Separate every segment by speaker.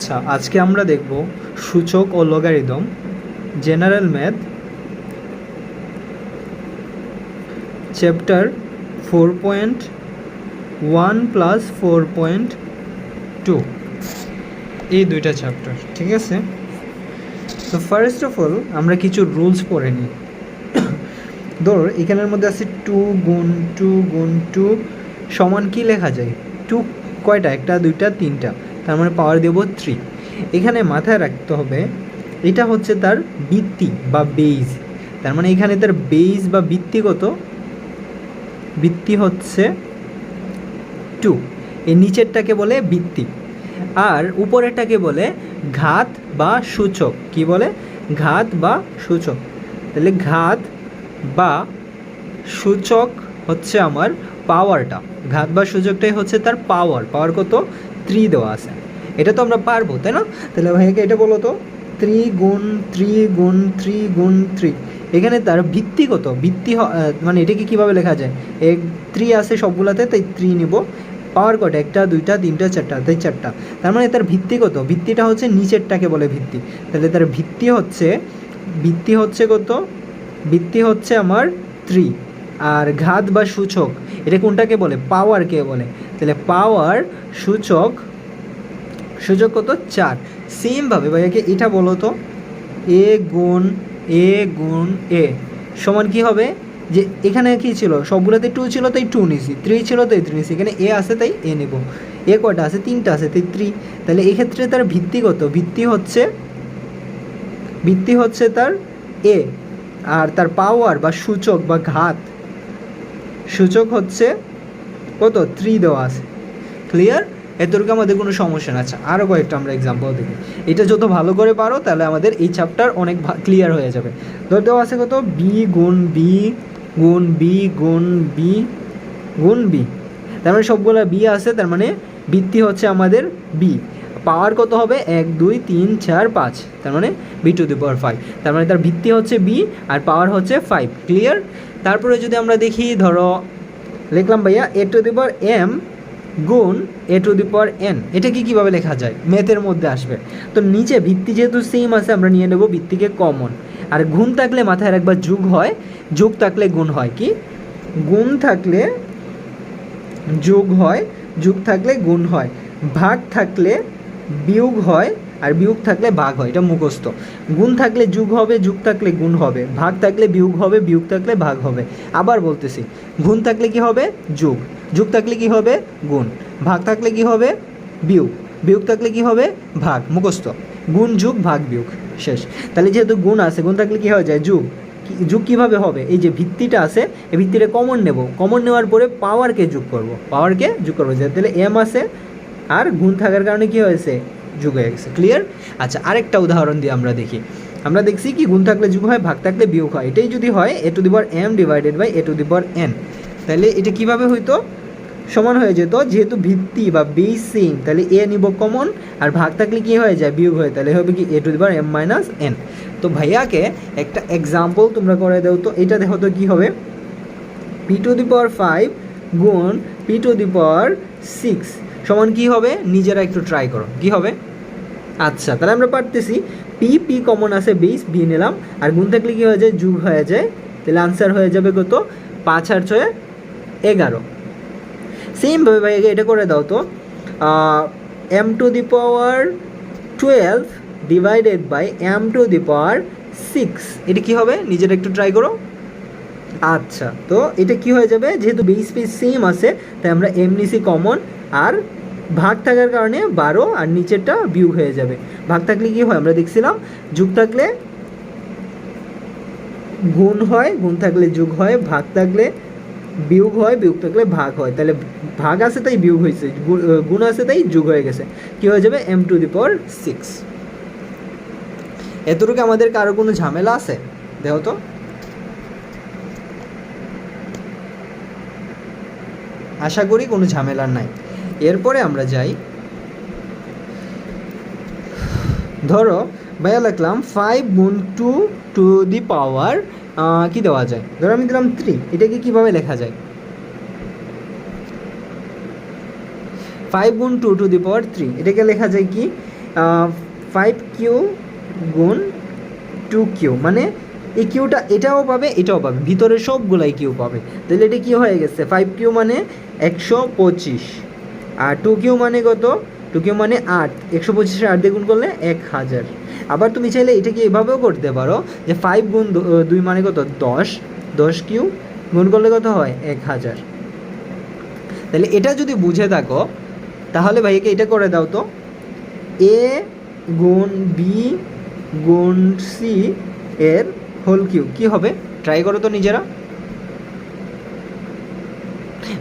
Speaker 1: আচ্ছা, আজকে আমরা দেখব সূচক ও লগারিদম, জেনারেল ম্যাথ, চ্যাপ্টার 4.1 প্লাস 4.2, এই দুইটা চ্যাপ্টার। ঠিক আছে, তো ফার্স্ট অফ অল আমরা কিছু রুলস পড়ে নিই। ধর এখানের মধ্যে আছে 2 গুণ 2 গুণ 2 সমান কি লেখা যায়? 2 কয়টা? একটা, দুইটা, তিনটা, তার মানে পাওয়ার দেব 3। এখানে মাথায় রাখতে হবে এটা হচ্ছে তার ভিত্তি বা বেইজ, তার মানে এখানে তার বেইজ বা ভিত্তি কত? ভিত্তি হচ্ছে 2। এই নিচেরটাকে বলে ভিত্তি, আর উপরেরটাকে বলে ঘাত বা সূচক। কি বলে? ঘাত বা সূচক। তাহলে ঘাত বা সূচক হচ্ছে আমার পাওয়ারটা, ঘাত বা সূচকটাই হচ্ছে তার পাওয়ার। পাওয়ার কত? 3 দেওয়া আছে। এটা তো আমরা পারবো, তাই না? তাহলে ভাইকে এটা বলো তো, 3 গুণ 3 গুণ 3 গুণ 3, এখানে তার ভিত্তি কত? ভিত্তি মানে এটাকে কীভাবে লেখা যায়? 3 আছে সবগুলাতে, তাই 3 নিব। পাওয়ার কটা? একটা, দুইটা, তিনটা, চারটা, তাই 4টা। তার মানে তার ভিত্তি কত? ভিত্তিটা হচ্ছে নিচেরটাকে বলে ভিত্তি। তাহলে তার ভিত্তি হচ্ছে কত? ভিত্তি হচ্ছে আমার 3। আর ঘাত বা সূচক এটা কোনটাকে বলে? পাওয়ারকে বলে। তাহলে পাওয়ার সূচক কত? 4। সেমভাবে ভাইয়াকে এটা বলো তো, এ গুণ এ সমান কি হবে? যে এখানে কি ছিল? সবগুলোতে 2 ছিল তাই 2 নিছি, 3 ছিল তাই 3 নিছি, এখানে এ আছে তাই এ নেব। এ কয়টা আছে? 3টা আছে তাই 3। তাহলে এক্ষেত্রে তার ভিত্তি কত? ভিত্তি হচ্ছে তার এ, আর তার পাওয়ার বা সূচক বা ঘাত সূচক হচ্ছে কত? 3 দেওয়া আছে। ক্লিয়ার? এতটুকু আমাদের কোনো সমস্যা না। আচ্ছা, আরও কয়েকটা আমরা এক্সাম্পল দেখি। এটা যত ভালো করে পারো তাহলে আমাদের এই চ্যাপ্টার অনেক ক্লিয়ার হয়ে যাবে। ধর দেওয়া আছে কত? বি গুণ বি গুণ বি গুণ বি গুণ বি, তার মানে সবগুলো বি আছে, তার মানে ভিত্তি হচ্ছে আমাদের বি। পাওয়ার কত হবে? 1 2 3 4 5, তার মানে b⁵, তার মানে তার ভিত্তি হচ্ছে বি আর পাওয়ার হচ্ছে 5। ক্লিয়ার? তারপরে যদি আমরা দেখি, ধরো লিখলাম ভাইয়া a⁴m গুণ a⁴n, এটা কি কীভাবে লেখা যায়? ম্যাথের মধ্যে আসবে। তো নিচে ভিত্তি যেহেতু সেম আছে, আমরা নিয়ে নেব ভিত্তিকে কমন। আর গুণ থাকলে মাথায় রাখবার যোগ হয়, যোগ থাকলে গুণ হয়। কি? গুণ থাকলে যোগ হয়, যোগ থাকলে গুণ হয়, ভাগ থাকলে বিয়োগ হয়, আর বিয়োগ থাকলে ভাগ হয়। এটা মুখস্থ। গুণ থাকলে যোগ হবে, যোগ থাকলে গুণ হবে, ভাগ থাকলে বিয়োগ হবে, বিয়োগ থাকলে ভাগ হবে। আবার বলতেছি, গুণ থাকলে কি হবে? যোগ, যোগ থাকলে কি হবে? গুণ, ভাগ থাকলে কি হবে? বিয়োগ, বিয়োগ থাকলে কি হবে? ভাগ। মুখস্থ। গুণ যোগ ভাগ বিয়োগ, শেষ। তাহলে যেহেতু গুণ আছে, গুণ থাকলে কী হয়ে যায়? যোগ। যোগ কীভাবে হবে? এই যে ভিত্তিটা আছে, এই ভিত্তিটা কমন নেব, কমন নেওয়ার পরে পাওয়ারকে যোগ করব, তাহলে এম আছে, আর গুণ থাকার কারণে কি হয়েছে? যোগ হয়ে গেছে। ক্লিয়ার? আচ্ছা, আরেকটা উদাহরণ দিয়ে আমরা দেখি। আমরা দেখছি কি গুণ থাকলে যোগ হয়, ভাগ থাকলে বিয়োগ হয়। এটাই যদি হয় a⁴m ডিভাইডেড বাই a⁴n, তাহলে এটা কিভাবে হইতো? সমান হয়ে যেত, যেহেতু ভিত্তি বা বেস সেম, তাহলে এ নিব কমন, আর ভাগ থাকলে কি হয়ে যায়? বিয়োগ হয়, তাহলে হবে কি a⁴m-n। তো ভাইয়াকে একটা এক্সাম্পল তোমরা করে দাও তো। এটা দেখো তো কি হবে? p⁵ গুণ p⁶ সমান কি হবে? নিজেরা একটু ট্রাই করো, কি হবে? আচ্ছা, তাহলে আমরা পারতেছি, পি কমন আছে, বেস বি নিলাম, আর গুণ থাকলে কি হয়ে যায়? যোগ হয়ে যায়। তাহলে আনসার হয়ে যাবে কত? 5 আর 6 11। সেমভাবে ভাই এটা করে দাও তো, m⁴12 ডিভাইডেড বাই m⁴6, এটা কি হবে? নিজেরা একটু ট্রাই করো। আচ্ছা, তো এটা কি হয়ে যাবে? যেহেতু বেস সেম আছে, তাই আমরা এম নিছি কমন, আর ভাগ থাকার কারণে 12, আর নিচেরটা বিয়োগ হয়ে যাবে। ভাগ থাকলে কি হয়? আমরা দেখছিলাম, যোগ থাকলে গুণ হয়, গুণ থাকলে যোগ হয়, ভাগ থাকলে বিয়োগ হয়, বিয়োগ থাকলে ভাগ হয়। তাহলে ভাগ আছে তাই বিয়োগ হয়েছে, গুণ আছে তাই যোগ হয়ে গেছে। কি হয়ে যাবে? m⁴6। এতটুকু আমাদের কারো কোনো ঝামেলা আছে? দেখো তো। আশা করি কোনো ঝামেলা নাই। এরপরে আমরা যাই, ধরো ভাইয়া লিখলাম 5 গুণ 2 টু দি পাওয়ার কি দেওয়া যায়? ধরো আমি দিলাম 3, এটাকে কীভাবে লেখা যায়? 5 গুণ 2 টু দি পাওয়ার 3, এটাকে লেখা যায় কি? 5q গুণ 2q, মানে এই কিউটা এটাও পাবে এটাও পাবে, ভিতরে সবগুলাই কিউ পাবে। তাহলে এটা কি হয়ে গেছে, 5q মানে 125, আর 2q মানে কত, 2q মানে 8, 125 8 দিয়ে গুণ করলে 1000। আবার তুমি চাইলে এটাকে এভাবেও করতে পারো যে 5 গুণ 2 মানে কত 10, 10q গুণ করলে কত হয় 1000। তাহলে এটা যদি বুঝে থাকো তাহলে ভাইকে এটা করে দাও তো, এ গুণ বি গুণ সি এর হোল কিউ কী হবে, ট্রাই করো তো নিজেরা।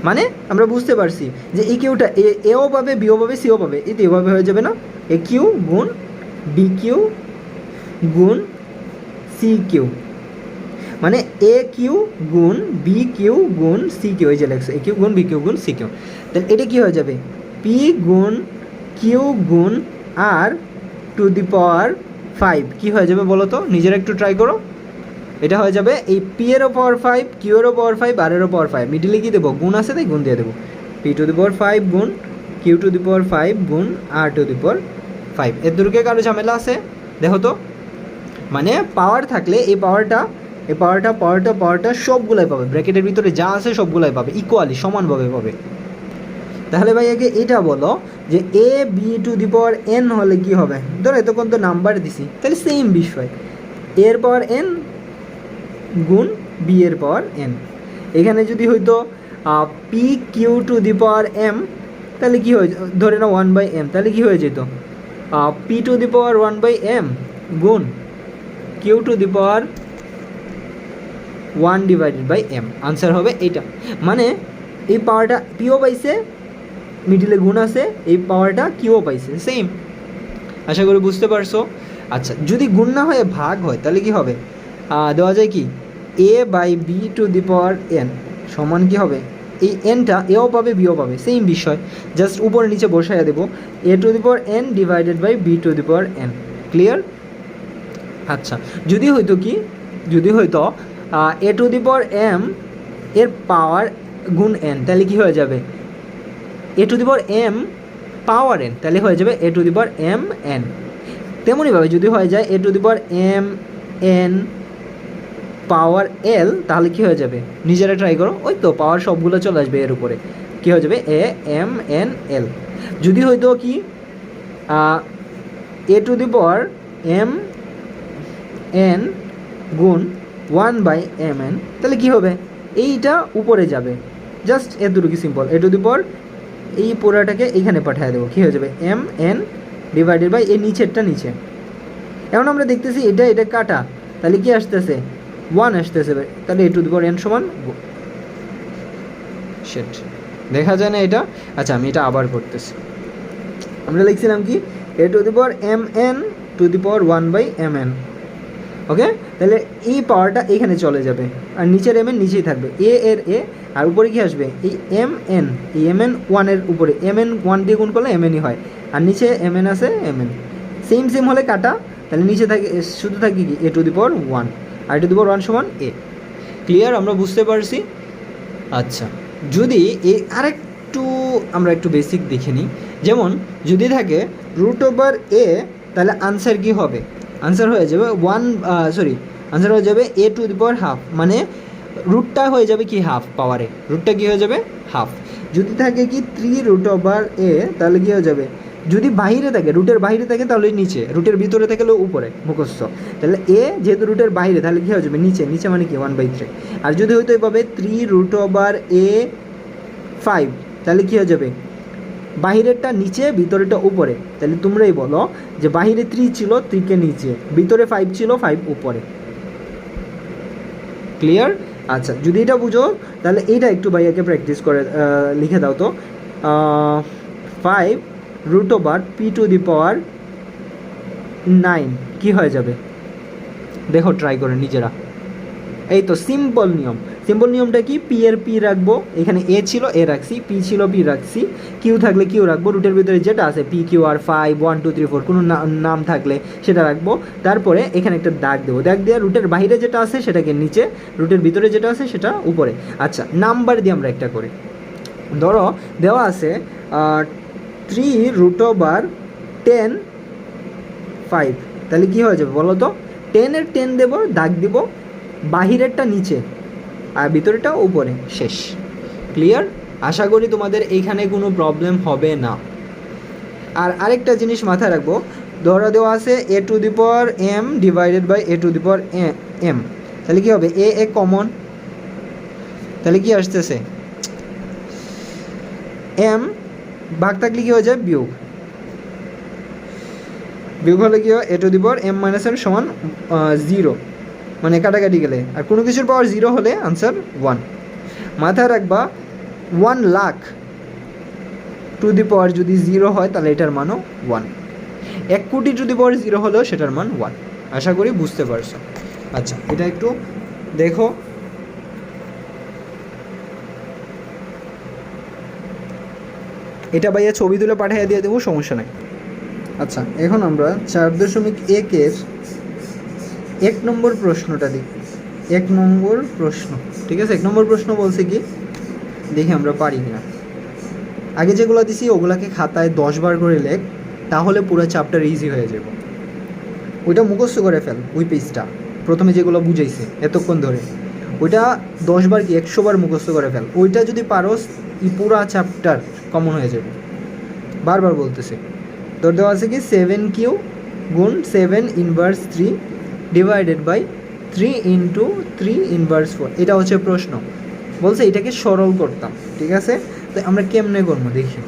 Speaker 1: মানে আমরা বুঝতে পারছি যে এই কিউটা এও পাবে বিও পাবে সিও পাবে, এতে এভাবে হয়ে যাবে না, এ কিউ গুণ বি কিউ গুণ সি কিউ, মানে এ কিউ গুণ বি কিউ গুণ সি কিউ, এই যে লেখছো এ কিউ গুণ বি কিউ গুণ সি কিউ। তাহলে এটা কী হয়ে যাবে, পি গুণ কিউ গুণ আর টু দি পাওয়ার 5 কী হয়ে যাবে বলো তো, নিজেরা একটু ট্রাই করো। এটা হয়ে যাবে এই পি এরও পাওয়ার 5, কিউ এরও পাওয়ার 5, আর এরও পাওয়ার 5, মিডিলে কী দেবো, গুণ আছে তাই গুণ দিয়ে দেবো, পি টু দি পাওয়ার 5 গুণ কিউ টু দি পাওয়ার 5 গুণ আর টু দি পাওয়ার 5। এর দূরকে কারো ঝামেলা আছে দেখো তো, মানে পাওয়ার থাকলে এই পাওয়ারটা সবগুলাই পাবে, ব্র্যাকেটের ভিতরে যা আছে সবগুলাই পাবে, ইকুয়ালি সমানভাবে পাবে। তাহলে ভাই আগে এটা বলো যে A B to the power N হলে কি হবে, ধরো এতক্ষণ তো নাম্বার দিছি, তাহলে সেম বিষয়, এর পাওয়ার এন গুণ বি এর পাওয়ার এন। এখানে যদি হয়তো P Q to the power M, তাহলে কী হয়ে, ধরে না 1/m, তাহলে কী হয়ে যেত, P two the power 1/m গুণ Q to the power 1/m, answer হবে এইটা। মানে এই পাওয়ারটা পিও পাইছে, মিডিলে গুণ আছে, এই পাওয়ারটা কিউ পাইছে, সেম। আশা করি বুঝতে পারছো। আচ্ছা, যদি গুণ না হয়ে ভাগ হয় তাহলে কি হবে, দেওয়া যায় কি A by B to the power N সমান কী হবে, এই এনটা এও পাবে বিও পাবে, সেম বিষয়, জাস্ট উপরে নিচে বসাইয়া দেবো, A to the power N divided by B to the power N. Clear? আচ্ছা, যদি হয়তো কি, যদি হয়তো এ টু দি পাওয়ার এম এর পাওয়ার গুণ এন, তাহলে কী হয়ে যাবে, A to the power M power N, তাহলে হয়ে যাবে A to the power M N. তেমনইভাবে যদি হয়ে যায় A to the power M N power L, তাহলে কী হয়ে যাবে, নিজেরা ট্রাই করো, ওই তো পাওয়ার সবগুলো চলে আসবে এর উপরে, কী হয়ে যাবে এ এম এন এল। যদি হয়তো কি A to the power M N গুণ 1/mn, তাহলে কী হবে, এইটা উপরে যাবে, জাস্ট এতটুকু সিম্পল, এ টু দি পাওয়ার এই পুরাটাকে এইখানে পাঠিয়ে দেবো, কী হয়ে যাবে এম এন ডিভাইডেড বাই এই নিচেরটা নিচে। এখন আমরা দেখতেছি এটা এটা কাটা, তাহলে কি আসতেছে 1 আসতেছে, তাহলে এ টু দি পাওয়ার এন সমান সেট, দেখা যায় না এটা। আচ্ছা, আমি এটা আবার করতেছি, আমরা লিখছিলাম কি A to the power M N to the power 1/mn। Okay, তাহলে এই পাওয়ারটা এইখানে চলে যাবে, আর নিচের এম এন নিচেই থাকবে, এ এর এ, আর উপরে কি আসবে এই এম এন, এই এম এন 1-এর উপরে এম এন 1 দিয়ে গুণ করলে এম এনই হয়, আর নিচে এম এন আছে এম এন, সেম হলে কাটা, তাহলে নিচে থাকে শুধু থাকে কি A to the power 1, R A to the পাওয়ার 1 সমান এ। ক্লিয়ার? আমরা বুঝতে পারছি। আচ্ছা, যদি এই আরেকটু আমরা একটু বেসিক দেখে নিই, যেমন যদি থাকে √এ, তাহলে আনসার কি হবে, আনসার হয়ে যাবে আনসার হয়ে যাবে A to the power half, মানে রুটটা হয়ে যাবে কি হাফ, পাওয়ারে রুটটা কী হয়ে যাবে হাফ। যদি থাকে কি 3√এ, তাহলে কী হয়ে যাবে, যদি বাইরে থাকে রুটের বাইরে থাকে তাহলে নিচে, রুটের ভিতরে থাকলে উপরে, মুখস্থ। তাহলে এ যেহেতু রুটের বাইরে, তাহলে কী হয়ে যাবে নিচে, নিচে মানে কি 1/3। আর যদি হয়তো এভাবে 3√a5, তাহলে কী হয়ে যাবে বাহিরেরটা নিচে ভিতরেরটা উপরে, তাহলে তোমরাই বলো যে বাহিরে 3 ছিল 3কে নিচে, ভিতরে 5 ছিল 5 উপরে। ক্লিয়ার? আচ্ছা, যদি এটা বুঝো তাহলে এইটা একটু ভাইয়াকে প্র্যাকটিস করে লিখে দাও তো, 5√p টু দি পাওয়ার 9 কী হয়ে যাবে, দেখো ট্রাই করে নিজেরা। এই তো সিম্পল নিয়ম। সিম্পল নিয়মটা কি, পি এর পি রাখবো, এখানে এ ছিল এ রাখছি, পি ছিল পি রাখছি, কিউ থাকলে কিউ রাখবো, রুটের ভিতরে যেটা আছে পি কিউ আর 5 1 2 3 4 কোনো নাম থাকলে সেটা রাখবো, তারপরে এখানে একটা দাগ দেবো, দাগ দিয়ে রুটের বাইরে যেটা আছে সেটাকে নিচে, রুটের ভিতরে যেটা আছে সেটা উপরে। আচ্ছা, নাম্বার দিয়ে আমরা একটা করি, ধরো দেওয়া আছে 3√10 5, তাহলে কী হয়ে যাবে বলো তো? 10-এর 10 দেব, দাগ দিব, বাহিরেরটা নিচে আর ভিতরেটা উপরে, শেষ। ক্লিয়ার? আশা করি তোমাদের এইখানে কোনো প্রবলেম হবে না। আর আরেকটা জিনিস মাথায় রাখবো, ধরা দেওয়া আছে a⁴m ডিভাইডেড বাই a⁴m, তাহলে কী হবে? এ কমন, তাহলে কি আসতেছে? m ভাগ থাকলে কী হয়ে যায়? বিয়োগ। বিয়োগ হলে কী হয়? a⁴m - n সমান 0, মানে কাটাকাটি গেলে। আর কোনো কিছুর পাওয়ার 0 হলে আনসার 1। মাথায় রাখবা 1 লাখ টু দি পাওয়ার যদি 0 হয় তাহলে এটার মানও 1। 1 কোটি টু দি পাওয়ার 0 হলেও সেটার মান 1। আশা করি বুঝতে পারছো। আচ্ছা, এটা একটু দেখো। এটা ভাইয়া ছবি তুলে পাঠিয়ে দিয়ে দেবো, সমস্যা নাই। আচ্ছা, এখন আমরা 4.1-এর 1 নম্বর প্রশ্নটা দেখি। 1 নম্বর প্রশ্ন, ঠিক আছে? 1 নম্বর প্রশ্ন বলছে কি, দেখি আমরা পারি কিনা। আগে যেগুলো দিছি ওগুলাকে খাতায় 10 বার করে লেখ, তাহলে পুরো চ্যাপ্টার ইজি হয়ে যাবে। ওইটা মুখস্থ করে ফেল, ওই পেজটা প্রথমে যেগুলো বুঝাইছে এতক্ষণ ধরে, ওইটা 10 বার কি 100 বার মুখস্থ করে ফেল। ওইটা যদি পারোস, এই পুরা চ্যাপ্টার কমন হয়ে যাবে। বারবার বলতেছে, তোর দেওয়া আছে কি 7q গুণ 7 inverse 3 divided by 3 into 3 inverse 4। এটা হচ্ছে প্রশ্ন। বলছে এটাকে সরল করতাম, ঠিক আছে? তো আমরা কেমনে করবো দেখি।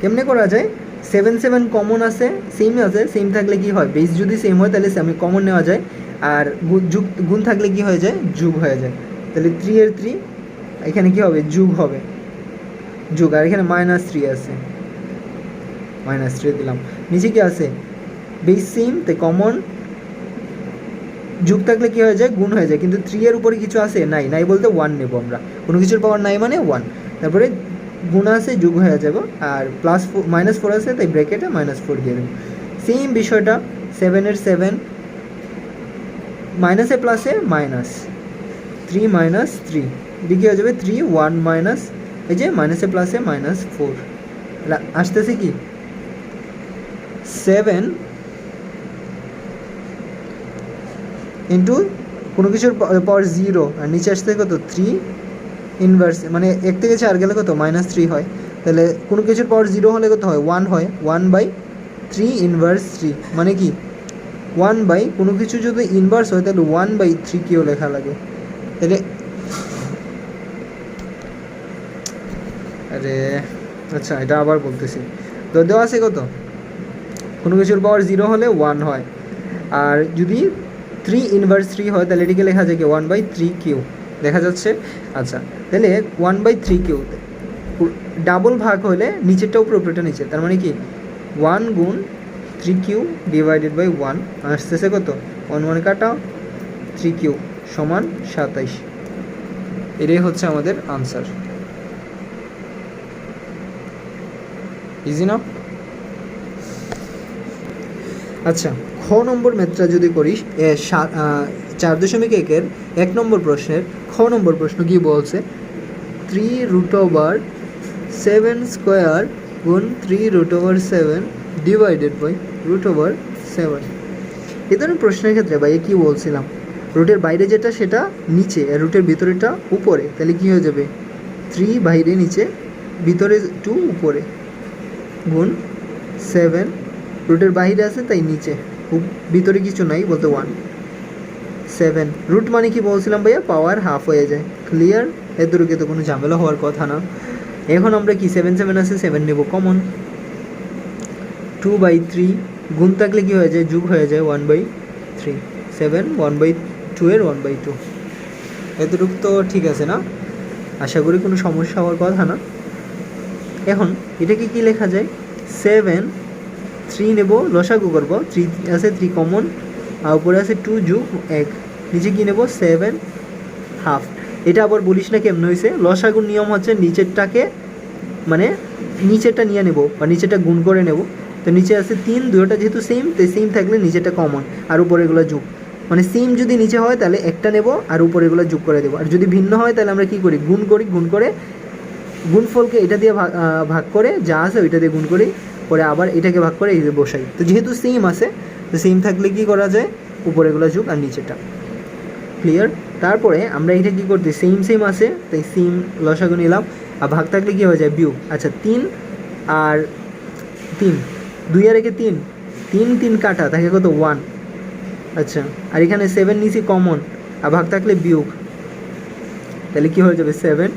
Speaker 1: কেমনে করা যায়? 7 কমন আছে, সেম আছে, সেম থাকলে কি হয়? বেস যদি সেম হয় তাহলে আমি কমন নেওয়া যায়, আর গুণ থাকলে কি হয়ে যায়? যোগ হয়ে যায়। তাহলে 3-এর 3 এখানে কি হবে? যোগ হবে, যোগ। আর এখানে -3 আছে, -3 দিলাম। নিচে কি আছে? বেস সেম, তাই কমন। যোগ থাকলে কি হয়ে যায়? গুণ হয়ে যায়। কিন্তু 3-এর উপরে কিছু আছে? নাই। নাই বলতে 1 নেব আমরা, কোনো কিছুর পাওয়ার নাই মানে 1। তারপরে গুণ আছে, যোগ হয়ে যাবে। আর -4 আছে, তাই ব্র্যাকেটে -4 দিয়ে দেবো। সেম বিষয়টা 7-এর 7, মাইনাসে প্লাসে মাইনাস, 3 - 3 দিকে হয়ে যাবে 3, 1 মাইনাস, এই যে মাইনাসে প্লাসে -4 আসতেছে কি 7 ইন্টু কোনো কিছুর পাওয়ার 0, আর নিচে আসতে কত? 3 ইনভার্স, মানে 1 থেকে 4 গেলে কত? -3 হয়। তাহলে কোনো কিছুর পাওয়ার 0 হলে কত হয়? 1 হয়। 1/3 ইনভার্স 3 মানে কি 1 বাই, কোনো কিছু যদি ইনভার্স হয় তাহলে 1/3 কেও লেখা লাগে। তাহলে আরে আচ্ছা, এটা আবার বলতেছি। তো দেওয়া আছে কত? কোনো কিছুর পাওয়ার 0 হলে 1 হয়, আর যদি 3 ইনভার্স 3 হয় তাহলে এটিকে লেখা যায় কি 1/3 কিউ, দেখা যাচ্ছে? আচ্ছা, তাহলে 1/3 কিউ ডাবল ভাগ হলে নিচেরটা উপরে উপরেটা নিচে, তার মানে কি 1 গুণ 3q ডিভাইডেড বাই 1 আসতেছে কত? 1 1 কাটা 3q সমান 27। এটাই হচ্ছে আমাদের আনসার। ইজি না? আচ্ছা, খ নম্বর ম্যাথটা যদি করিস 4.1-এর 1 নম্বর প্রশ্নের খ নম্বর প্রশ্ন কি বলছে? 3√7 স্কোয়ার গুণ 3√7 ডিভাইডেড বাই √7। এই ধরনের প্রশ্নের ক্ষেত্রে ভাই কী বলছিলাম, রুটের বাইরে যেটা সেটা নিচে, আর রুটের ভিতরেটা উপরে, তাহলে কী হয়ে যাবে? 3 বাইরে নিচে, ভিতরে 2 উপরে, গুণ 7 রুটের বাইরে আছে তাই নিচে, ভিতরে কিছু নাই বলতে 1 7 রুট মানে কি বলছিলাম ভাইয়া? পাওয়ার হাফ হয়ে যায়। ক্লিয়ার? এদুরকে তো কোনো ঝামেলা হওয়ার কথা না। এখন আমরা কি 7 আছে, 7 নেব কমন। 2/3 গুণ থাকলে কি হয়ে যায়? যোগ হয়ে যায় 1/3। 7 1/2-এর 1/2। এতটুকু তো ঠিক আছে না? আশা করি কোনো সমস্যা হওয়ার কথা না। এখন এটাকে কি লেখা যায়? 7 3 নেব, লসাগু করব। 3 আছে, 3 কমন, আর উপরে আছে 2 যোগ 1, নিচে কি নেব? 7 হাফ। এটা আবার বলিস না কেমন হয়েছে? লসাগুর নিয়ম হচ্ছে নিচেরটাকে, মানে নিচেরটা নিয়ে নেব বা নিচেরটা গুণ করে নেব। তো নিচে আছে 3, দুটোটা যেহেতু সেম, তাই সেম থাকলে নিচেরটা কমন আর উপরে এগুলো যোগ। মানে সেম যদি নিচে হয় তাহলে একটা নেব আর উপরে এগুলো যোগ করে দেবো, আর যদি ভিন্ন হয় তাহলে আমরা কী করি? গুণ করি, গুণ করে গুণফলকে এটা দিয়ে ভাগ করে যা আছে ওইটা দিয়ে গুণ করি, পরে আবার এটাকে ভাগ করে এই যে বসাই। তো যেহেতু সেম আছে, তো সেম থাকলে কি করা যায়, উপরেগুলো যোগ আর নিচেটা। ক্লিয়ার? তারপরে আমরা এটা কী করতে, সেম সেম আছে তাই সেম লসাগু নিলাম, আর ভাগ থাকলে কী হয়ে যায়, বিয়োগ। আচ্ছা 3 আর 3, 2 আর 1 3, 3 3 কাটা থাকে কত 1। আচ্ছা আর এখানে 7 নিচে কমন, আর ভাগ থাকলে বিয়োগ, তাহলে কী হয়ে যাবে 7।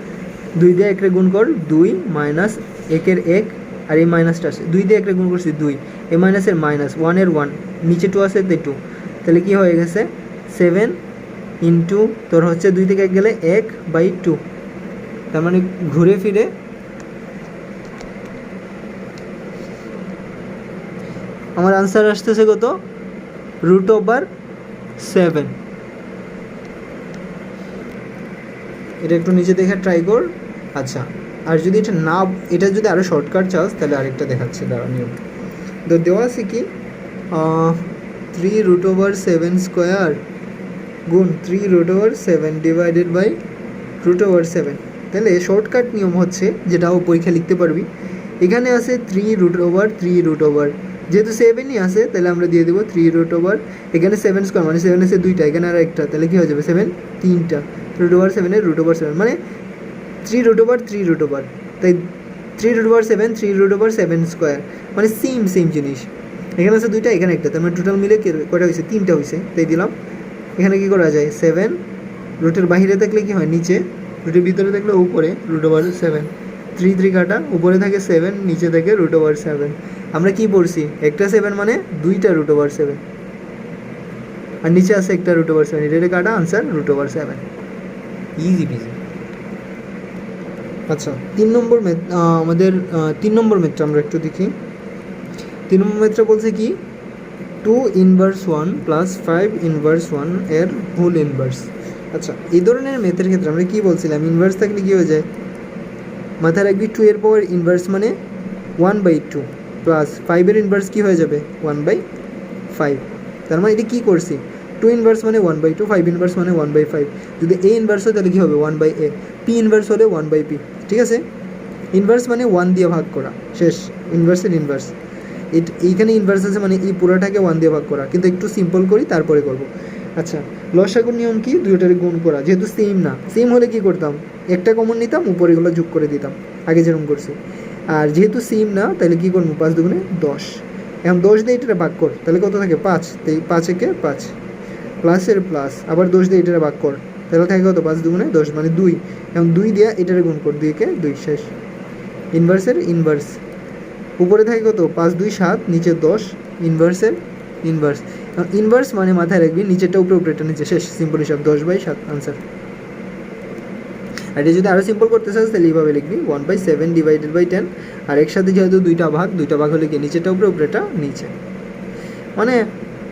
Speaker 1: 2 দিয়ে 1 গুণ কর 2 মাইনাস 1 1, আর এই মাইনাসটা আছে 2 দিয়ে 1 গুণ করছি 2, এই মাইনাসের মাইনাস 1 এর 1, নিচে 2 আছে তাই 2, তাহলে কী হয়ে গেছে 7 ইন্টু তোর হচ্ছে 2 থেকে 1 গেলে 1/2, তার মানে ঘুরে ফিরে আমার আনসার আসতেছে কত, √7। এটা একটু নিচে দেখে ট্রাই কর। আচ্ছা আর যদি এটা না, এটা যদি আরও শর্টকাট চাস তাহলে আরেকটা দেখাচ্ছি, দাঁড়া নিয়ম। তো দেওয়া আছে কি 3√7 স্কোয়ার গুণ 3√7 ডিভাইডেড বাই √7। তাহলে শর্টকাট নিয়ম হচ্ছে, যেটাও পরীক্ষা লিখতে পারবি, এখানে আছে 3√3, যেহেতু 7ই আছে তাহলে আমরা দিয়ে দেবো 3√, এখানে 7 স্কোয়ার মানে 7 আছে 2টা, এখানে আর একটা, তাহলে কী হয়ে যাবে 7 3টা, √7 এর √7 মানে 3√3, তাই 3√7 3√7 স্কোয়ার মানে সেম সেম জিনিস। এখানে আছে 2টা, এখানে একটা, তার মানে টোটাল মিলে কটা হয়েছে 3টা হয়েছে, তাই দিলাম। এখানে কী করা যায় 7, রুটের বাহিরে থাকলে কি হয় নিচে, রুটের ভিতরে থাকলে উপরে √7, 3 3 কাটা, উপরে থাকে 7, নিচে থাকে √7। আমরা কি পড়ছি, একটা 7 মানে 2টা √7, আর নিচে আছে একটা √7, এটা কাটা, আনসার √7। Easy PG. আচ্ছা 3 নম্বর মেথ, আমাদের 3 নম্বর মেথটা আমরা একটু দেখি। 3 নম্বর মেথটা বলছে কি 2 × 1 প্লাস 5 × 1 এর হোল ইনভার্স। আচ্ছা এই ধরনের মেথের ক্ষেত্রে আমরা কী বলছিলাম, ইনভার্স থাকলে কী হয়ে যায়, মাথায় রাখবি 2 এর পাওয়ার ইনভার্স মানে 1/2 প্লাস 5 এর ইনভার্স কী হয়ে যাবে 1/5। তার মানে এটা কী করছি, 2 ইনভার্স মানে 1/2, 5 ইনভার্স মানে 1/5, যদি এ ইনভার্স হয় তাহলে কী হবে 1/a, পি ইনভার্স হলে 1/p। ঠিক আছে, ইনভার্স মানে 1 দিয়ে ভাগ করা, শেষ, ইনভার্সের ইনভার্স। এইখানে ইনভার্স আছে মানে এই পুরোটাকে 1 দিয়ে ভাগ করা, কিন্তু একটু সিম্পল করি তারপরে করব। আচ্ছা লসাগুর নিয়ম কি, দুইটারে গুণ করা, যেহেতু সেম না, সেম হলে কি করতাম একটা কমন নিতাম, উপরে এগুলো যোগ করে দিতাম, আগে যেরকম করছি। আর যেহেতু সেম না তাহলে কী করবো 5 2 10, এখন 10 দিয়ে এটারে ভাগ কর, তাহলে কত থাকে 5, তাই 5 একে 5, প্লাসের প্লাস, আবার 10 দিয়ে এটারে ভাগ কর, তাহলে থাকে কত 5 2 10 মানে 2, এখন 2 দিয়ে এটারে গুণ কর, 2 কে 2, শেষ, ইনভার্সের ইনভার্স, উপরে থাকে কত 5 2 7, নিচে 10, ইনভার্সের ইনভার্স। ইনভার্স মানে মাথায় রাখবি নিচেরটা উপরে, উপরেটা নিচে, শেষ, সিম্পল হিসাব 10/7 আনসার। আর এটা যদি আরও সিম্পল করতে চাস তাহলে এইভাবে লিখবি 1/7 ডিভাইডেড বাই 10, আর একসাথে যেহেতু দুইটা ভাগ হলে কি নিচেরটা উপরে, উপরেটা নিচে, মানে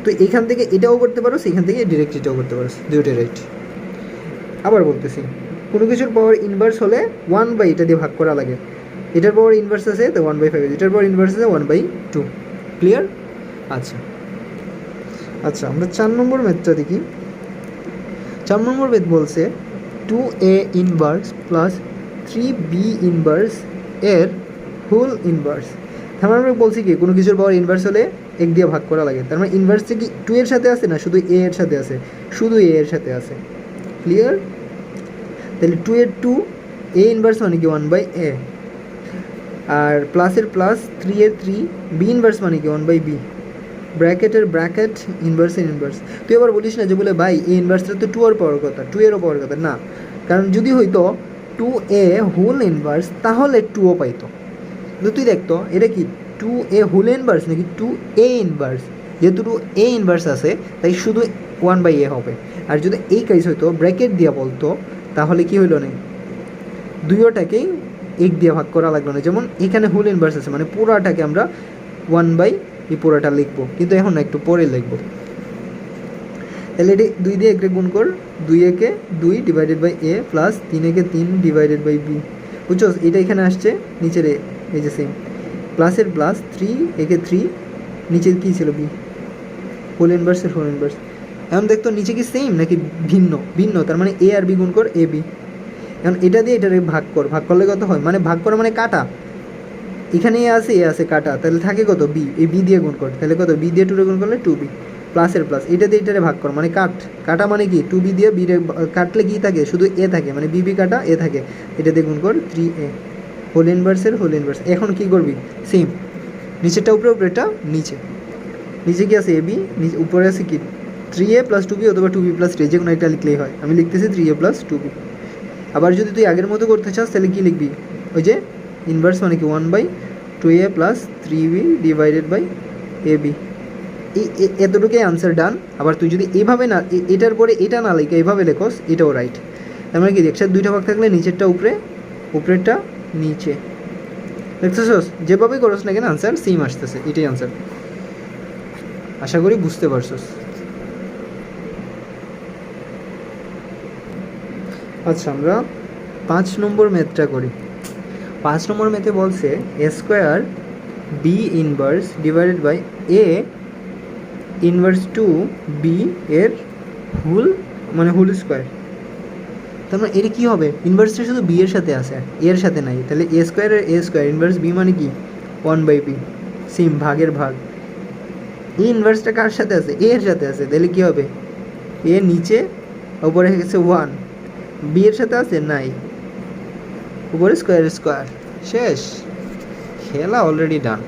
Speaker 1: তুই এখান থেকে এটাও করতে পারো, এখান থেকে ডিরেক্ট এটাও করতে পারো, দুইটা রাইট। আবার বলতেছি, কোনো কিছুর পাওয়ার ইনভার্স হলে 1/, এটা দিয়ে ভাগ করা লাগে, এটার পাওয়ার ইনভার্স আছে তো 1/5, এটার পাওয়ার ইনভার্স আছে 1/2। ক্লিয়ার? আচ্ছা আচ্ছা আমরা 4 নম্বর ম্যাথটা দেখি। 4 নম্বর ম্যাথ বলছে 2a inverse plus 3b inverse এর হোল ইনভার্স। তার মানে আমরা বলছি কি কোনো কিছুর পাওয়ার ইনভার্স হলে 1 দিয়ে ভাগ করা লাগে, তার মানে ইনভার্সটা কি 2 এর সাথে আছে না শুধু a এর সাথে আছে, শুধু a এর সাথে আছে। ক্লিয়ার? তাহলে 2 এর 2, a ইনভার্স মানে কি 1/a, আর প্লাসের প্লাস, 3 এর 3, b ইনভার্স মানে কি 1/b, ব্র্যাকেটের ব্র্যাকেট, ইনভার্সের ইনভার্স। তুই আবার বলিস না যে বলে ভাই এই ইনভার্সটা তো 2 এর পাওয়ার কথা, 2 এরও পাওয়ার কথা না, কারণ যদি হইতো 2a হোল ইনভার্স তাহলে 2ও পাইতো। কিন্তু তুই দেখতো এটা কি 2a হোল ইনভার্স নাকি 2a ইনভার্স, যেহেতু 2a ইনভার্স আছে তাই শুধু 1/a হবে। আর যদি এই কেস হইতো ব্র্যাকেট দিয়া বলতো তাহলে কি হইলো না, দুইটাকেই 1 দিয়ে ভাগ করা লাগলো না। যেমন এখানে হোল ইনভার্স আছে মানে পুরাটাকে আমরা 1/, এই পুরোটা লিখবো, কিন্তু এখন না, একটু পরে লিখবো। তাহলে এটি 2 দিয়ে 1 গুণ কর, 2 একে 2 ডিভাইডেড বাই a প্লাস 3 একে 3 ডিভাইডেড বাই b, বুঝছো এটা এখানে আসছে, নিচের এই যে সেম, প্লাসের প্লাস, 3 একে 3, নিচে কী ছিল b, হোল ইনভার্সের হোল ইনভার্স। এখন দেখতো নিচে কি সেম নাকি ভিন্ন, ভিন্ন, তার মানে a আর b গুণ কর ab। এখন এটা দিয়ে এটারে ভাগ কর, ভাগ করলে কত হয়, মানে ভাগ করা মানে কাটা, এখানে এ আছে কাটা, তাহলে থাকে কত বি, এই বি দিয়ে গুণ কর, তাহলে কত বি দিয়ে 2 গুণ করলে 2b প্লাসের প্লাস, এটা দিয়ে এটারে ভাগ কর মানে কাটা মানে কি 2b দিয়ে বি কাটলে কি থাকে, শুধু এ থাকে, মানে বিবি কাটা এ থাকে, এটা দিয়ে গুণ কর 3a হোল ইনভার্সের হোল ইনভার্স। এখন কি করবি, সেম নিচেরটা উপরে, উপরেটা নিচে, নিচে কি আছে এবি, নিচে উপরে আছে কি 3a প্লাস 2b অথবা 2b প্লাস 3, যে কোনো একটা লিখলেই হয়, আমি লিখতেছি 3a প্লাস 2b। আবার যদি তুই আগের মতো করতে চাস তাহলে কি লিখবি, ওই যে ইনভার্স মানে কি 1/2a plus 3b divided by ab, এতটুকুই আনসার ডান। আবার তুই যদি এইভাবে না, এটার পরে এটা না লিখে এইভাবে লেখোস, এটাও রাইট। তার মানে কি একসাথে দুইটা ভাগ থাকলে নিচেরটা উপরে, উপরেরটা নিচে, দেখতেছস, যেভাবেই করস না কেন আনসার সেম আসতেছে, এটাই আনসার। আশা করি বুঝতে পারছস। আচ্ছা, আমরা 5 নম্বর ম্যাথটা করি। 5 নম্বর ম্যাথে বলছে A square B inverse divided by A inverse 2b এর হোল মানে হোল স্কোয়ার। তার মানে এটা কী হবে, ইনভার্সটা শুধু বি এর সাথে আছে, এর সাথে নাই, তাহলে এ স্কোয়ারের এ স্কোয়ার ইনভার্স বি মানে কি 1/b, সেম ভাগের ভাগ। এই ইনভার্সটা কার সাথে আছে, এ এর সাথে আছে, তাহলে কী হবে, এ নিচে, উপরে গেছে 1, বি এর সাথে আছে নাই, উপরে স্কোয়ার স্কোয়ার, শেষ, খেলা অলরেডি ডান।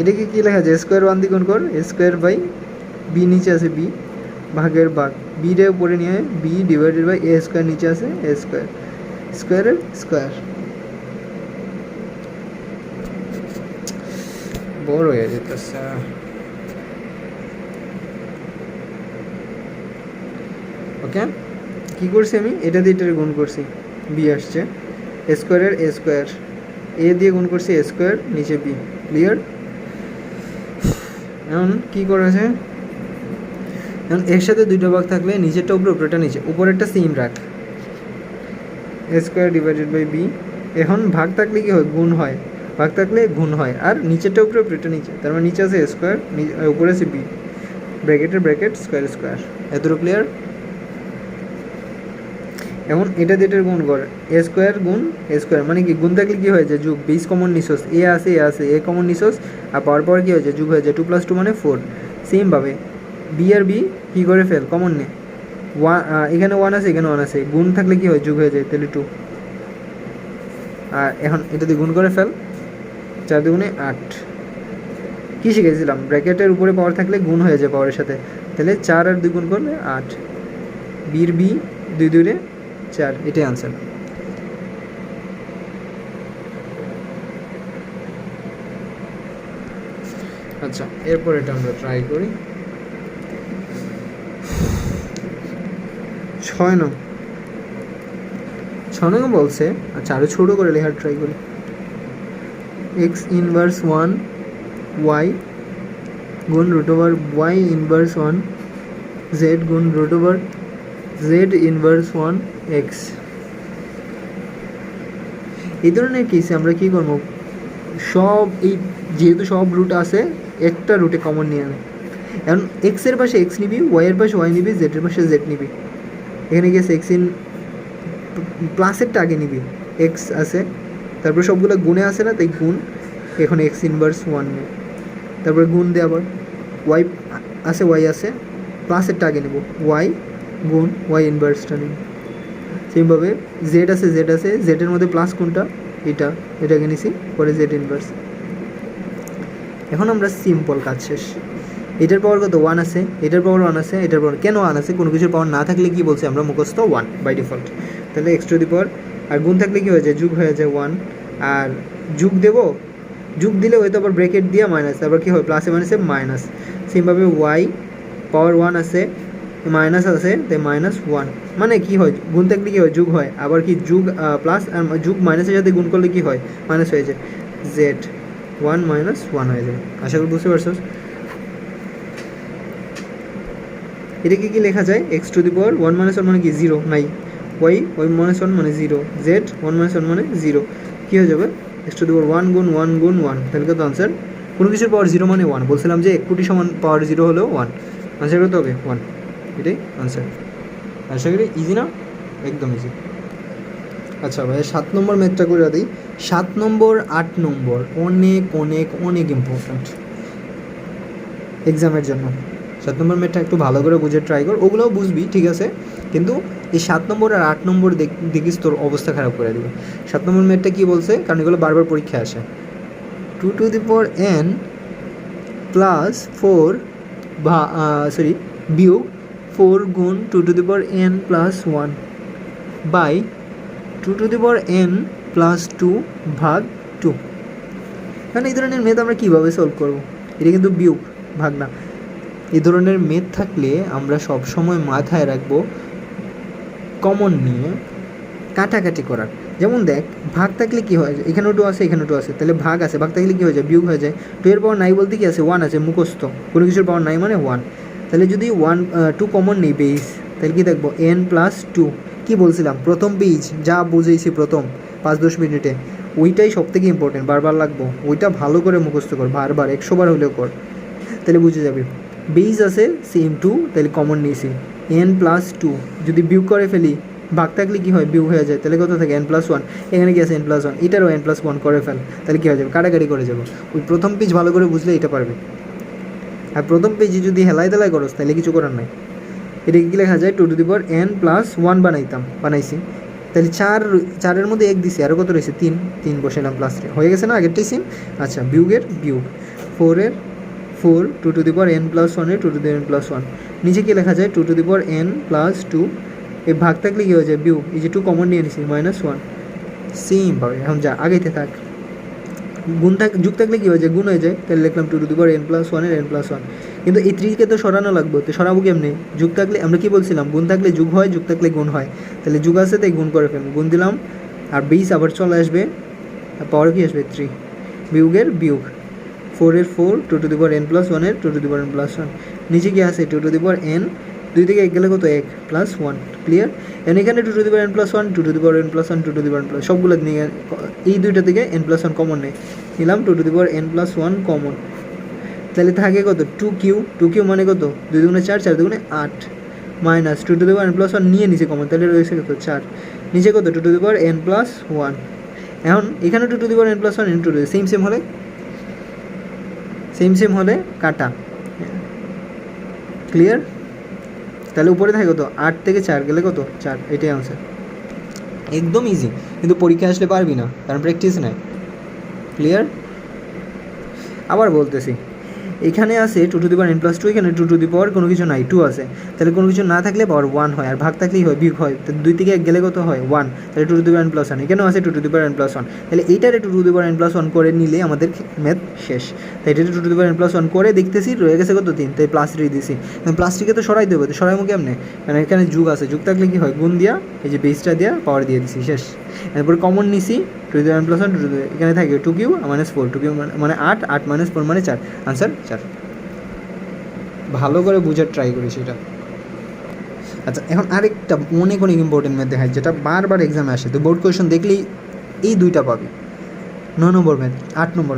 Speaker 1: এটাকে কী লেখা যায়, স্কোয়ার 1 দিয়ে গুণ কর, এ স্কোয়ার বাই বি নিচে আছে বি, ভাগের ভাগ, বি রে উপরে নিয়ে B divided by A square নিচে আছে এ স্কোয়ার, স্কোয়ারের স্কোয়ার, বড় হয়ে যেতেছে। ওকে, কী করছি আমি, এটা দিয়ে এটার গুণ করছি, বি আসছে, এ স্কোয়ারের এ স্কোয়ার, এ দিয়ে গুণ করছি এ স্কোয়ার নিচে বি, ক্লিয়ার। এখন কী করেছে, এখন এর সাথে দুইটা ভাগ থাকলে নিচেরটা উপরে, উপরেটা নিচে, উপরেরটা সেম রাখ, এ স্কোয়ার ডিভাইডেড বাই বি। এখন ভাগ থাকলে কী হয়, গুণ হয়, ভাগ থাকলে গুণ হয়, আর নিচেরটা উপরে, উপরেটা নিচে, তার মানে নিচে আছে এ স্কোয়ার, উপরে আছে বি, ব্র্যাকেটের ব্র্যাকেট স্কোয়ার স্কোয়ার, এতটুকু ক্লিয়ার। এখন এটা দিয়ে এটার গুণ করে, এ স্কোয়ার গুণ এ স্কোয়ার মানে কি, গুণ থাকলে কী হয়ে যায়, যুগ, বেস কমন নিছোস, এ আছে এ কমন নিছোস, আর পাওয়ার পাওয়ার কী হয়েছে, যুগ হয়ে যায়, 2 + 2 মানে 4। সেমভাবে বি আর বি কী করে ফেল, কমন নে, এখানে 1 আছে, এখানে 1 আছে, গুণ থাকলে কী হয়, যুগ হয়ে যায়, তাহলে 2। আর এখন এটা দিয়ে গুণ করে ফেল, 4 2 8। কী শিখেছিলাম, ব্র্যাকেটের উপরে পাওয়ার থাকলে গুণ হয়ে যায় পাওয়ারের সাথে, তাহলে 4 আর 2 গুণ করলে 8, বির বি 2 2 4, এটাই আনসার। আচ্ছা, এরপর এটা আমরা ট্রাই করি 6 নং বলছে, আচ্ছা আরও ছোটো করে লেখার ট্রাই করি, এক্স ইনভার্স 1 ওয়াই গুণ root over Y inverse 1 Z গুণ root over Z inverse 1 X. এই ধরনের কেসে আমরা কী করবো, সব এই যেহেতু সব রুট আছে, একটা রুটে কমন নিয়ে আনে। এখন এক্সের পাশে এক্স নিবি, ওয়াইয়ের পাশে ওয়াই নিবি, জেডের পাশে জেড নিবি, এখানে গেছে এক্স ইন প্লাসেরটা আগে নিবি, এক্স আছে, তারপরে সবগুলো গুণে আসে না, তাই গুণ, এখন এক্স ইনভার্স 1 নেব, তারপরে গুণ দিয়ে আবার ওয়াই আছে, ওয়াই আছে, প্লাসেরটা আগে নেব, ওয়াই গুণ ওয়াই ইনভার্সটা নেব। সেমভাবে জেড আছে, জেডের মধ্যে প্লাস কোনটা, এটাকে নিছি, পরে জেড ইনভার্স। এখন আমরা সিম্পল কাজ শেষ। এটার পাওয়ার কত, 1 আছে, এটার পাওয়ার 1 আছে, এটার পাওয়ার কেন 1 আছে, কোনো কিছুর পাওয়ার না থাকলে কি বলছে আমরা মুখস্থ 1 বাই ডিফল্ট, তাহলে এক্স টু দি পাওয়ার, আর গুণ থাকলে কী হয়ে যায়, যুগ হয়ে যায় 1, আর যুগ দেবো, যুগ দিলে হয়তো আবার ব্রেকেট দিয়ে মাইনাস, তারপর কী হয় প্লাসে মাইনাসে মাইনাস। সেমভাবে ওয়াই পাওয়ার 1 আছে, মাইনাস আছে, তাই -1, মানে কী হয়, গুণ থাকলে কী হয়, যুগ হয়, আবার কি যুগ প্লাস আর যুগ মাইনাসের সাথে গুণ করলে কী হয়, মাইনাস হয়ে যায়, জেড 1 - 1 হয়ে যায়। আশা করি বুঝতে পারছো। এটাকে কি লেখা যায়, এক্স টু দি পাওয়ার 1 - 1 মানে কি 0 নাই, ওয়াই 1 - 1 মানে 0, জেড 1 - 1 মানে 0, কী হয়ে যাবে, এক্স টু দি পাওয়ার 1 গুণ 1 গুণ 1, তাহলে কত আনসার, কোনো কিছুর পাওয়ার 0 মানে 1, বলছিলাম যে 1 কোটি সমান পাওয়ার 0 হলেও 1, আনসার কত হবে 1, এটাই আনসার। আশা করি ইজি না, একদম ইজি। আচ্ছা ভাই 7 নম্বর ম্যাথটা করে দিই। 7 নম্বর 8 নম্বর অনেক অনেক অনেক ইম্পর্ট্যান্ট এক্সামের জন্য। 7 নম্বর ম্যাথটা একটু ভালো করে বুঝে ট্রাই কর, ওগুলোও বুঝবি ঠিক আছে, কিন্তু এই 7 নম্বর আর 8 নম্বর দেখিস তোর অবস্থা খারাপ করে দেবে। 7 নম্বর ম্যাথটা কী বলছে, কারণ এগুলো বারবার পরীক্ষায় আসে। 2n প্লাস 4 বা বিয়োগ 4 গুণ 2n plus 1 by 2n plus 2 ভাগ 2। কারণ এই ধরনের মেথ আমরা কীভাবে সলভ করব? এটা কিন্তু বিয়োগ, ভাগ না। এই ধরনের মেথ থাকলে আমরা সব সময় মাথায় রাখবো কমন নিয়ে কাটাকাটি করার। যেমন দেখ, ভাগ থাকলে কী হয়, এখানেও 2 আছে এখানেও 2 আছে, তাহলে ভাগ আছে, ভাগ থাকলে কী হয়ে যায়, বিয়োগ হয়ে যায়। 2 এর পাওয়ার নাই বলতে কী আছে, 1 আছে, মুখস্থ, কোনো কিছুর পাওয়ার নাই মানে 1। তাহলে যদি 2 কমন নেই বেস, তাহলে কী দেখবো, n প্লাস 2। কী বলছিলাম, প্রথম পেজ যা বুঝেছি প্রথম 5-10 মিনিটে, ওইটাই সব থেকে ইম্পর্টেন্ট, বারবার লাগবো, ওইটা ভালো করে মুখস্থ কর, বারবার 100 বার হলেও কর, তাহলে বুঝে যাবে। বেস আছে সেম 2, তাহলে কমন নিয়েছি n প্লাস 2। যদি বিয়োগ করে ফেলি, ভাগ থাকলে কী হয়, বিয়োগ হয়ে যায়, তাহলে কত থাকে n প্লাস 1। এখানে কি আছে n প্লাস 1, এটারও n প্লাস 1 করে ফেল, তাহলে কী হয়ে যাবে, কাটাকাটি করে যাবো। ওই প্রথম পেজ ভালো করে বুঝলে এটা পারবে। আর প্রথম পেজে যদি হেলাই তেলাই করস তাহলে কিছু করার নাই। এটাকে কী লেখা যায়, 2n প্লাস 1 বানাইছি, তাহলে 4-এর মধ্যে 1 দিছি, আরও কত রয়েছে 3 বসালাম প্লাস 3, হয়ে গেছে না আগেরটাই সেম। আচ্ছা, বিয়োগের বিয়োগ 4 2n প্লাস 1 2n প্লাস 1, নিচে কী লেখা যায়, 2n প্লাস 2। এই ভাগ থাকলে কী হয়ে যায়, বিয়োগ, এই যে 2 কমন নিয়ে নিছি -1, সেম পাবে। এখন যা আগাইতে থাক, যুগ থাকলে কী হয়ে যায়, গুণ হয়ে যায়, তাহলে লিখলাম 2n প্লাস 1 n প্লাস 1। কিন্তু এই 3কে তো সরানো লাগবে, তো সরাবো কেমনি, যুগ থাকলে আমরা কী বলছিলাম, গুণ থাকলে যুগ হয়, যুগ থাকলে গুণ হয়, তাহলে যুগ আছে তাই গুণ করে ফেলবো, গুণ দিলাম, আর বেস আবার চলে আসবে, আর পাওয়ার কি আসবে 3, বিয়োগের বিয়োগ 4 2n প্লাস 1 2n প্লাস 1, নিচে কি আছে 2n, 2 থেকে 1 গেলে কত, 1 প্লাস 1, ক্লিয়ার। এখানে 2n plus 1 2n plus 1 2n plus, সবগুলো নিয়ে এই দুইটা থেকে n প্লাস 1 কমন নেই, নিলাম 2n প্লাস 1 কমন, তাহলে থাকে কত, 2q মানে কত, 2 দুগুণে 4 4 দুগুণে 8 মাইনাস 2n প্লাস 1 নিয়ে নিচে কমন, তাহলে রয়েছে কত 4, নিচে কত 2n প্লাস 1। এখন এখানে 2n প্লাস 1 ইন্টু সেম হলে কাটা, ক্লিয়ার। তাহলে উপরে থাকে কত, 8 থেকে 4 গেলে কত 4, এটাই আনসার। একদম ইজি, কিন্তু পরীক্ষা আসলে পারবি না, কারণ প্র্যাকটিস নাই, ক্লিয়ার। আবার বলতেছি, এখানে আছে 2n প্লাস 2, এখানে 2 কোনো কিছু নাই, 2 আছে, তাহলে কোনো কিছু না থাকলে পাওয়ার 1 হয়, আর ভাগ থাকলেই হয়, বিয়োগ হয়, তো 2 থেকে 1 গেলে কত হয় 1, তাহলে 2n প্লাস 1, এখানেও আছে 2n প্লাস 1, তাহলে এইটারে 2n প্লাস 1 করে নিলে আমাদের ম্যাথ শেষ। তাই এটা 2n প্লাস 1 করে দেখতেছি রয়ে গেছে কত 3, তাই প্লাস 3 দিছি, প্লাস 3কে তো সরাই দেবো, তো সরাইমো কেমনে, কারণ এখানে যুগ আছে, যুগ থাকলে কি হয়, গুণ দিয়া এই যে বেসটা দিয়া পাওয়ার দিয়ে দিছি, শেষ। এরপর কমন নিছি 2n প্লাস 1 এখানে থাকে 2q মাইনাস 4, 2q মানে 8 মাইনাস 4 মানে 4, আনসার 4। ভালো করে বুঝার ট্রাই করি সেটা। আচ্ছা, এখন আরেকটা অনেক ইম্পর্টেন্ট ম্যাথ দেখায়, যেটা বারবার এক্সামে আসে, তো বোর্ড কোয়েশন দেখলেই এই দুইটা পাবি। 9 নম্বর ম্যাথ, 8 নম্বর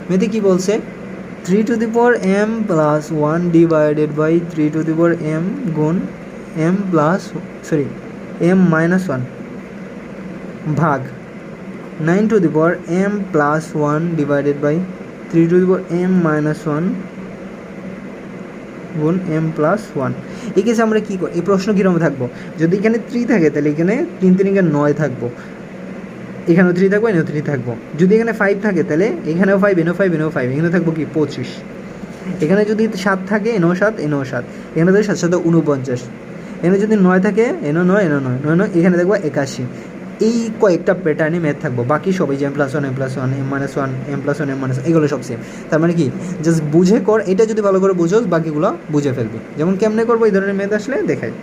Speaker 1: ম্যাথে কী বলছে, 3m plus 1 divided by 3m গুণ m মাইনাস 1 ভাগ 9m plus 1 divided by 3m minus 1 গুণ m প্লাস 1। এই কেসে আমরা কী করি, এই প্রশ্ন কীরকম থাকবো, যদি এখানে 3 থাকে তাহলে এখানে 3 3 9 থাকবো, এখানেও 3 থাকবো, এনেও 3 থাকবো। যদি এখানে 5 থাকে তাহলে এখানেও 5 এনেও 5 এনেও 5, এখানে থাকবো কি 25। এখানে যদি 7 থাকে এনেও 7 এনেও 7, এখানে থাকে 7 7 49। এখানে যদি 9 থাকে এনেও 9 এনেও 9 9 9, এখানে দেখবো 81। এই কয়েকটা প্যাটার্নে ম্যাথ থাকবো, বাকি সবাই যে m plus 1 m plus 1 m minus 1 m plus 1 m minus, এগুলো সব সেম। তার মানে কি, জাস্ট বুঝে কর, এটা যদি ভালো করে বুঝোস বাকিগুলো বুঝে ফেলবি। যেমন কেমনে করবো, এই ধরনের ম্যাথ আসলে দেখাই,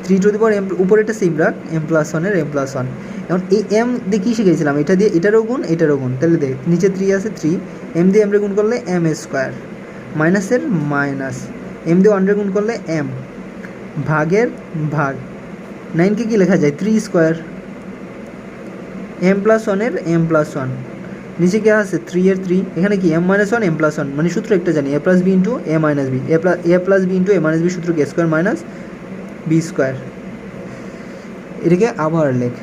Speaker 1: 3m উপরেটা সেম রাখ, m প্লাস 1 এর m প্লাস 1। এখন এই m দিয়ে কী শিখেছিলাম, এটা দিয়ে এটারও গুণ, তাহলে দেখ নিচে 3 আছে, 3 m দিয়ে m রে গুণ করলে m স্কোয়ার, মাইনাসের মাইনাস, m দিয়ে 1 রে গুণ করলে m, ভাগের ভাগ, 9কে কী লেখা যায় 3 স্কোয়ার, m প্লাস 1 এর m প্লাস 1, নিচে কি আছে 3 এর 3, এখানে কি m মাইনাস 1 m প্লাস 1, মানে সূত্র একটা জানি, a plus b into a minus b, a plus b into a minus b, সূত্র কি স্কোয়ার মাইনাস বি স্কোয়ার। এটাকে আবার লেখ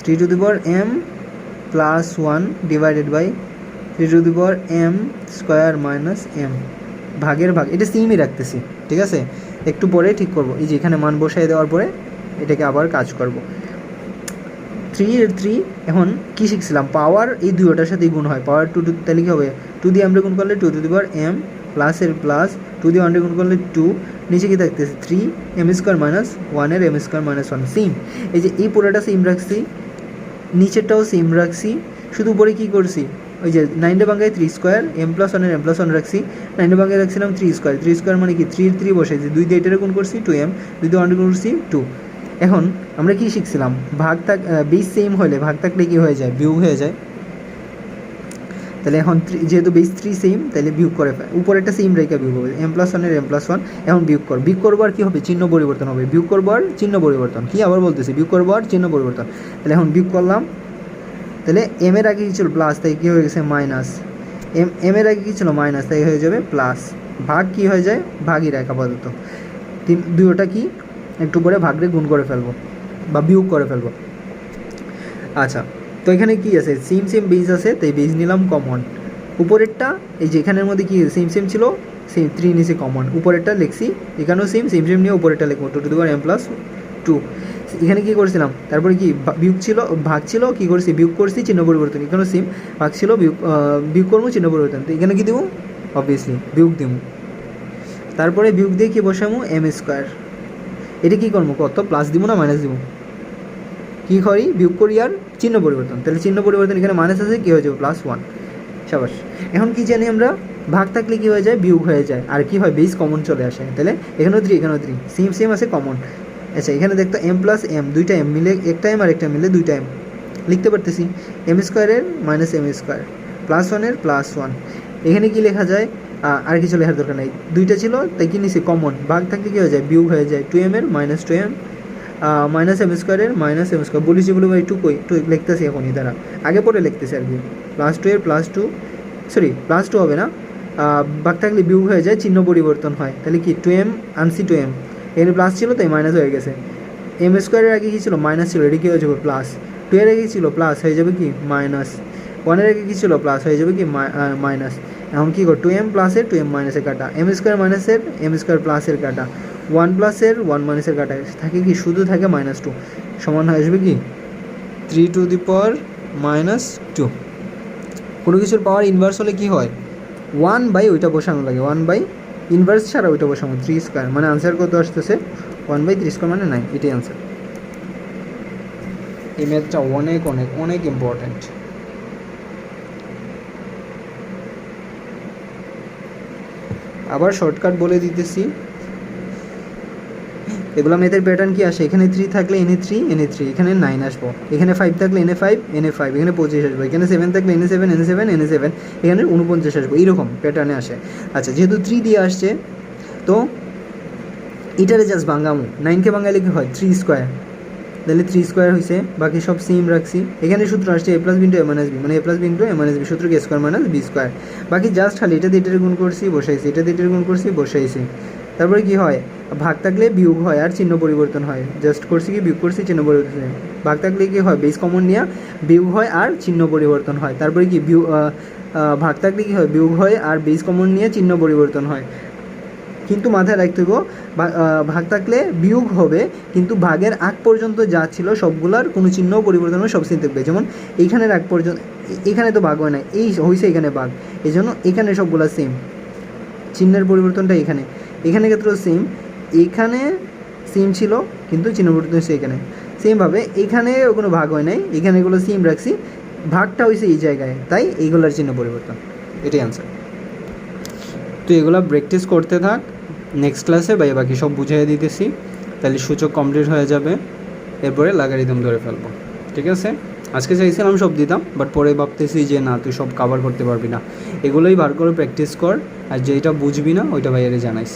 Speaker 1: 3m plus 1 divided by 3m square minus m ভাগের ভাগ। এটা সেমই রাখতেছি, ঠিক আছে, একটু পরে ঠিক করব। এই যে এখানে মান বসাই দেওয়ার পরে এটাকে আবার কাজ করব। 3 এখন কী শিখছিলাম, পাওয়ার এই দুইটার সাথেই গুণ হয়। পাওয়ার 2 তাহলে কী হবে, 2 দিয়ে আমরা গুণ করলে 2m প্লাসের প্লাস 2 দিয়ে 1 গুণ করলে 2, নিচে কি থাকতেছে 3m square minus 1 m square minus 1 same. এই যে এই পুরোটা সেম রাখছি, নিচেরটাও সেম রাখছি, শুধু উপরে কী করছি, ওই যে 9 বাঙ্গায় 3 স্কোয়ার m+1 এর m+1 রাখছি, 9 বাঙ্গায় রাখছিলাম 3 স্কোয়ার মানে কি 3 বসাইছি, 2 দিয়ে এটারে গুণ করছি 2m, 2 দিয়ে 1 গুণ করছি 2। এখন আমরা কি শিখছিলাম, ভাগ বেস সেম হলে ভাগ থাকলে কি হয়ে যায়, বিয়োগ হয়ে যায়। তাহলে এখন যেহেতু বেস 3 সেম, তাহলে বিয়োগ করে উপরে একটা সেম রেখা বিয়োগ হবে, m+1 এর m+1। এখন বিয়োগ করবো আর কী হবে, চিহ্ন পরিবর্তন হবে, বিয়োগ করবো আর চিহ্ন পরিবর্তন। কি আবার বলতেছি, বিয়োগ করবো আর চিহ্ন পরিবর্তন। তাহলে এখন বিয়োগ করলাম, তাহলে m এর আগে কী ছিল প্লাস, তাই কী হয়ে গেছে মাইনাস, m এর আগে কী ছিল মাইনাস, তাই হয়ে যাবে প্লাস। ভাগ কী হয়ে যায়, ভাগই রেখা আপাতত। দুইটা কি একটু পরে ভাগরে গুণ করে ফেলবো বা বিয়োগ করে ফেলবো। আচ্ছা, তো এখানে কি আছে, সেম বেজ আছে, তাই বেজ নিলাম কমন। উপরেরটা এই যে এখানের মধ্যে কি সেম ছিল, সেম 3 নিচে কমন, উপরেরটা লিখছি, এখানেও সেম নিয়ে উপরেরটা লিখবো 2m+2। এখানে কী করছিলাম, তারপরে কি বিয়োগ ছিল, ভাগ ছিল, কী করছি বিয়োগ করছি, চিহ্ন পরিবর্তন। এখানেও সেম, ভাগ ছিল, বিয়োগ করবো, চিহ্ন পরিবর্তন। তো এখানে কী দেবো, অবভিয়াসলি বিয়োগ দেবো। তারপরে বিয়োগ দিয়ে কী বসাবো, m স্কোয়ার। এটা কী করবো, কত প্লাস দিব না মাইনাস দিব, কী করি বিয়োগ করি আর চিহ্ন পরিবর্তন। তাহলে চিহ্ন পরিবর্তন, এখানে মাইনাস আছে, কী হয়ে যাবে +1। সাবাস। এখন কি জানি আমরা, ভাগ থাকলে কী হয়ে যায়, বিয়োগ হয়ে যায়, আর কি হয় বেস কমন চলে আসে। তাহলে এখানেও 3 সেম আছে কমন। আচ্ছা, এখানে দেখতো m+m, দুইটা m মিলে একটা m আর একটা মিলে দুইটা m লিখতে পারতেছি, m স্কোয়ারের মাইনাস m স্কোয়ার +1 এর +1। এখানে কি লেখা যায়, আর কিছু লেখার দরকার নেই, দুইটা ছিল তাই কি নিছি কমন, ভাগ থাকলে কী হয়ে যায়, বিয়োগ হয়ে যায়, 2m এর -2m মাইনাস m স্কোয়ারের মাইনাস m স্কোয়ার। বলিছি বলে ভাই টু লিখতেছি এখনই, দ্বারা আগে পরে লিখতেছি আর কি, +2 এর +2, সরি +2 হবে না, ভাগ থাকলে বিয়োগ হয়ে যায়, চিহ্ন পরিবর্তন হয়। তাহলে কি 2m আনসি 2m, এখানে প্লাস ছিল তাই মাইনাস হয়ে গেছে। m স্কোয়ারের আগে কী ছিল, মাইনাস ছিল, এটা কী হয়ে যাবে প্লাস, 2 এর আগে ছিল প্লাস, হয়ে যাবে কি মাইনাস, 1 এর আগে কী ছিল প্লাস, হয়ে যাবে কি মাইনাস। এখন কী কর, 2m প্লাসের 2m মাইনাসের কাটা, m স্কোয়ার মাইনাসের m স্কোয়ার প্লাসের কাটা, 1 প্লাসের 1 মাইনাসের কাটা, থাকে কি শুধু থাকে -2, সমান হয়ে আসবে কি 3 - 2। কোনো কিছুর পাওয়ার ইনভার্স হলে কি হয়, 1 ওইটা বসানো লাগে, 1 ইনভার্স ছাড়া ওইটা বসানো, 3 স্কোয়ার, মানে আনসার কত আসতেছে 1/3 স্কোয়ার মানে 9, এটাই আনসার। এই ম্যাথটা অনেক ইম্পর্ট্যান্ট। আবার শর্টকাট বলে দিতেছি, এগুলো ম্যাথের প্যাটার্ন কি আসে, এখানে 3 থাকলে NA3, এখানে 9 আসবো, এখানে 5 থাকলে NA5, এখানে 25 আসবো, এখানে 7 থাকলে NA7, এখানে 49 আসবো, এইরকম প্যাটার্নে আসে। আচ্ছা, যেহেতু 3 দিয়ে আসছে, তো এটারে জাস্ট ভাঙামো, 9কে ভাঙাইলে কি হয় 3 স্কোয়ার, তাহলে 3 স্কোয়ার হয়েছে, বাকি সব সেম রাখছি। এখানে সূত্র আসছে a + b * a - b, মানে a + b * a - b, সূত্র a² - b², বাকি জাস্ট খালি এটা দিয়ে এটার গুণ করছি বসাইছি, এটা দিয়ে এটার গুণ করছি বসাইছি। তারপরে কি হয়, ভাগ থাকলে বিয়োগ হয় আর চিহ্ন পরিবর্তন হয়, জাস্ট করছি কি বিয়োগ করছি, চিহ্ন পরিবর্তন হয়। ভাগ থাকলে কি হয়, বেস কমন নিয়ে বিয়োগ হয় আর চিহ্ন পরিবর্তন হয়। তারপরে কি ভাগ থাকলে কি হয়, বিয়োগ হয় আর বেস কমন নিয়ে চিহ্ন পরিবর্তন হয়। কিন্তু মাথায় রাখতে হবে, ভাগ থাকলে বিয়োগ হবে, কিন্তু ভাগের আগ পর্যন্ত যা ছিল সবগুলার কোনো চিহ্ন পরিবর্তন হবে, সব সেম থাকবে। যেমন এইখানের আগ পর্যন্ত, এখানে তো ভাগ হয় না, এই হয়েছে এখানে ভাগ, এই জন্য এখানে সবগুলা সেম, চিহ্নের পরিবর্তনটা এখানে ক্ষেত্রেও সেম, এখানে সেম ছিল কিন্তু চিহ্ন পরিবর্তন হয়েছে এখানে। সেমভাবে এখানে কোনো ভাগ হয় নাই, এখানে এগুলো সেম রাখছি, ভাগটা হয়েছে এই জায়গায়, তাই এইগুলোর চিহ্ন পরিবর্তন, এটাই আনসার। তো এগুলো প্র্যাকটিস করতে থাক, নেক্সট ক্লাসে বাকি সব বুঝিয়ে দিতেছি, তাহলে সূচক কমপ্লিট হয়ে যাবে, এরপরে লগারিদম ধরে ফেলবো। ঠিক আছে, আজকে চাইছিলাম সব দিতাম, বাট পরে ভাবতেছি যে না, তুই সব কভার করতে পারবি না, এগুলোই বার করে প্র্যাকটিস কর, আর যেটা বুঝবি না ওইটা ভাইয়ারে জানাইস।